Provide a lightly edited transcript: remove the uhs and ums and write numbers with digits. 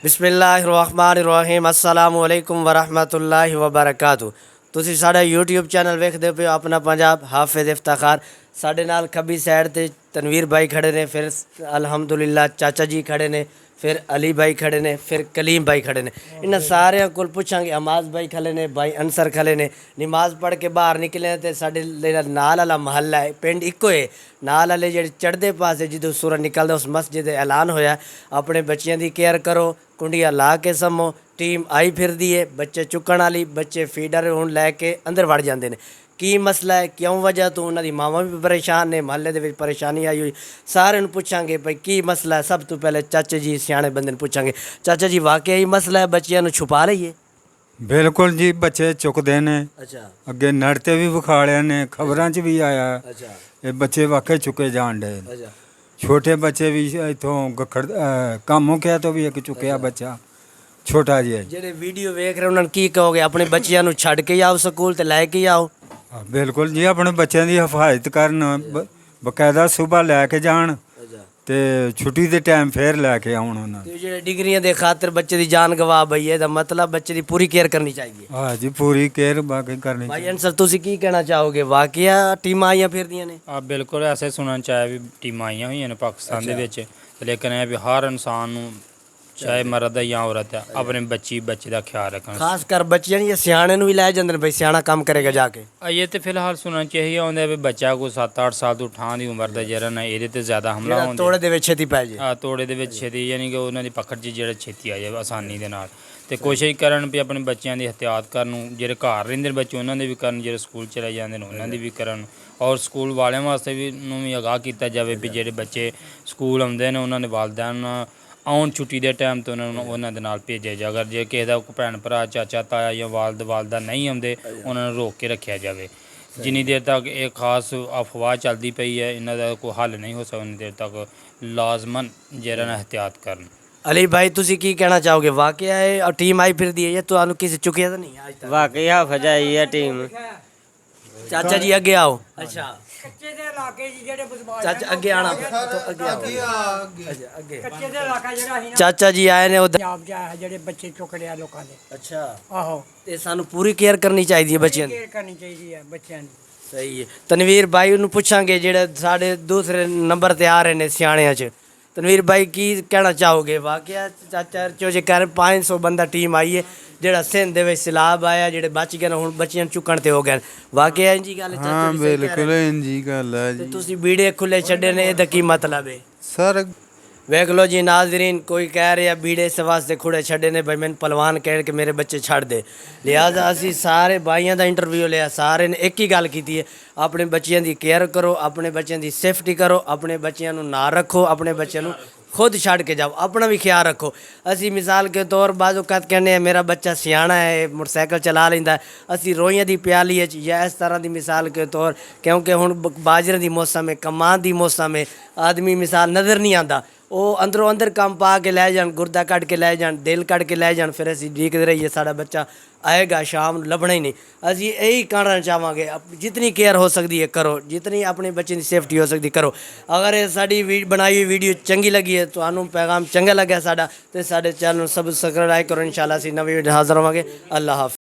बिस्मिल्लाहिर्रहमानिर्रहीम अस्सलामु अलैकुम वरहमतुल्लाहि वबरकातुहू। तुसी साडा यूट्यूब चैनल वेखदे पे अपना पंजाब हाफिज़ इफ्ताखार। साडे नाल खब्बी साइड ते तनवीर भाई खड़े ने, फिर अल्हम्दुलिल्लाह चाचा जी खड़े ने, फिर अली भाई खड़े ने, फिर कलीम भाई खड़े ने। इन्हां सारियां कोल पुछांगे। अमाज भाई खड़े ने, भाई अंसर खड़े ने। नमाज पढ़ के बाहर निकले तो साडे नाल वाला महल्ला है, पिंड इक्को है। नाल वाले जेह्ड़े चढ़दे पासे जिदों सूरज निकलदा उस मस्जिद ऐलान होया अपने बच्चियां दी केयर करो, कुंडियां ला के सम्मो। टीम आई फिरदी है, बच्चे चुकण वाली, बच्चे फीडर हुण लैके अंदर वड़ जांदे ने। की मसला है, क्यों वजह तो उन्होंने मावा भी परेशान ने, महल्ले दे विच परेशानी आई हुई। सारे पुछांगे भाई की मसला है। सब तो पहले चाचे जी सियाणे बंदे ने पुछांगे। चाचा जी वाकई ही मसला है, बच्चियां छुपा रही है? बिल्कुल जी, बच्चे चुकते ने। अच्छा अगे नड़ते भी विखाड़े ने, खबरों च भी आया। अच्छा ये बच्चे वाकई चुके जान डे। अच्छा छोटे बच्चे भी इतों गखड़ कम मुकिया तो भी एक चुकिया बच्चा छोटा जी है। जेडे वीडियो वेख रहे उन्होंने की कहोगे? अपने बच्चियां छड़ के आओ स्कूल ते लैके आओ। बिल्कुल जी, अपने बच्चों की हिफाजत करन, बकायदा सुबह लैके जान ते छुट्टी के टाइम फिर लैके आउन उन्होंने। जो डिग्रियां दे खातिर बच्चे की जान गवा बई है, मतलब बच्चे की पूरी केयर करनी चाहिए। हाँ जी, पूरी केयर बाकी करनी भाई चाहिए। अंसर तुसी की कहना चाहोगे? वाकया टीमां आईयां फिरदियां ने? बिल्कुल ऐसे सुनना चाहे भी टीमां आईयां हुई ने पाकिस्तान दे विच, लेकिन ये भी हर इंसान नूं चाहे मर्द है या औरत है अपने बच्चे का ख्याल रखना। खास कर बच्चियां या सियाणे नूं भी लै जांदे ने, भाई सियाणा काम करेगा जाके। ये तो फिलहाल सुनना चाहिए होंदा भी बच्चा को 7-8 साल तो ठां दी उम्र दा जेह्ड़ा ना एह्दे ते ज़्यादा हमला होंदे तोड़े दे विच छेती पै जे। तोड़े दे विच छेती यानी कि उन्हां दी पकड़ च जेह्ड़ा छेती आ जाए आसानी दे नाल। ते कोशिश करन भी अपने बच्चों की एहतियात करन, जेह्ड़े घर रहिंदे बच्चे उन्हां दी भी करन, जेह्ड़े स्कूल चले जांदे ने उन्हां दी भी करन। और स्कूल वालें वास्ते भी आगाह किया जाए भी जेह्ड़े बच्चे स्कूल आउंदे ने उन्हां दे वालदैन आउन छुट्टी दे टाइम तो उन्हां दे नाल भेजे जाए। अगर जे किसी दा भैन भरा चाचा ताया या वालद वालदा नहीं आउंदे उन्हां नूं रोक के रखा जाए। जिन्नी देर तक एक खास अफवाह चलती पई है इन्हां दा कोई हल नहीं हो सकदा उन्नी देर तक लाजमन जेह्ड़ा ना एहतियात करन। अली भाई तुसी की कहना चाहोगे? वाकया है और टीम आई फिरदी है या तुहानू किसी चुकिया तो नहीं आज तक? वाकई हाफज आई है टीम। चाचा जी अगे आओ। अच्छा ਕੱਚੇ ਦੇ ਇਲਾਕੇ ਜੀ ਜਿਹੜੇ ਬਦਮਾਸ਼ चाचा अगे आना तो अगे आओ। अच्छा अगे ਕੱਚੇ ਦੇ ਇਲਾਕਾ ਜਿਹੜਾ ਸੀ ਨਾ चाचा जी आए ने उधर। ਪੰਜਾਬ ਜਾ ਹੈ ਜਿਹੜੇ ਬੱਚੇ ਚੁੱਕੜੇ ਆ ਲੋਕਾਂ ਦੇ। अच्छा ਆਹੋ ते सानू पूरी केयर करनी चाहिए बच्चियां दी। ਕੇਅਰ ਕਰਨੀ ਚਾਹੀਦੀ ਹੈ ਬੱਚਿਆਂ ਦੀ। सही है। तनवीर भाई ਨੂੰ ਪੁੱਛਾਂਗੇ ਜਿਹੜੇ ਸਾਡੇ दूसरे नंबर ਤੇ ਆ ਰਹੇ ਨੇ ਸਿਆਣਿਆਂ 'ਚ। तनवीर भाई की कहना चाहोगे? वाकया चाचा चो जे कह 500 बंदा टीम आई है ਜਿਹੜਾ ਸਿੰਧ ਦੇ ਵਿੱਚ ਸੈਲਾਬ ਆਇਆ, ਜਿਹੜੇ ਬਚ ਗਏ ਨੇ ਹੁਣ ਬੱਚਿਆਂ ਨੂੰ ਚੁੱਕਣ ਤੇ ਹੋ ਗਏ। ਵਾਕਿਆ ਇੰਜ ਹੀ ਗੱਲ ਹੈ? हाँ बिल्कुल इंज ही गल है ਤੇ जी ਤੁਸੀਂ ਬੀੜੇ ਖੁੱਲੇ ਛੱਡੇ ਨੇ, ਇਹਦਾ ਕੀ ਮਤਲਬ ਹੈ? सर। ਵੇਖ ਲਓ ਜੀ ਨਾਜ਼ਰੀਨ, ਕੋਈ ਕਹਿ ਰਿਹਾ ਬੀੜੇ ਇਸ ਵਾਸਤੇ ਖੁੱਲੇ ਛੱਡੇ ਨੇ ਭਾਈ ਮੈਨੂੰ ਪਹਿਲਵਾਨ ਕਹਿ ਕੇ ਮੇਰੇ ਬੱਚੇ ਛੱਡ ਦੇ। ਲਿਹਾਜ਼ਾ ਅਸੀਂ ਸਾਰੇ ਭਾਈਆਂ ਦਾ ਇੰਟਰਵਿਊ ਲਿਆ, ਸਾਰੇ ਨੇ ਇੱਕ ਹੀ ਗੱਲ ਕੀਤੀ ਹੈ, ਆਪਣੇ ਬੱਚਿਆਂ ਦੀ ਕੇਅਰ ਕਰੋ, ਆਪਣੇ ਬੱਚਿਆਂ ਦੀ ਸੇਫਟੀ ਕਰੋ, ਆਪਣੇ ਬੱਚਿਆਂ ਨੂੰ ਨਾ ਰੱਖੋ, ਆਪਣੇ ਬੱਚਿਆਂ ਨੂੰ खुद छड़ के जाओ, अपना भी ख्याल रखो। असी मिसाल के तौर बाज़ औक़ात कहने मेरा बच्चा सियाना है, मोटरसाइकिल चला लेंदा है, असी रोइयां दी प्याली या इस तरह की मिसाल के तौर, क्योंकि हुण बाजरे की मौसम है, कमान की मौसम है, आदमी मिसाल नज़र नहीं आता, वो अंदरों अंदर कम पा के लै जान, गुरदा कट के लै जान, दिल कट के लै जान, फिर असी देखते रहिए साड़ा बच्चा आएगा शाम लभना ही नहीं। असी यही कहना चाहांगे जितनी केयर हो सकती है करो, जितनी अपने बच्चे की सेफ्टी हो सकती करो। अगर साड़ी बनाई हुई वीडियो चंगी लगी है, तो पैगाम चंगा लगे साड़ा, तो साढ़े चैनल सब सब्सक्राइब करो। इंशाल्लाह असी नवी वीडियो हाज़र होवांगे। अल्लाह हाफ़िज़।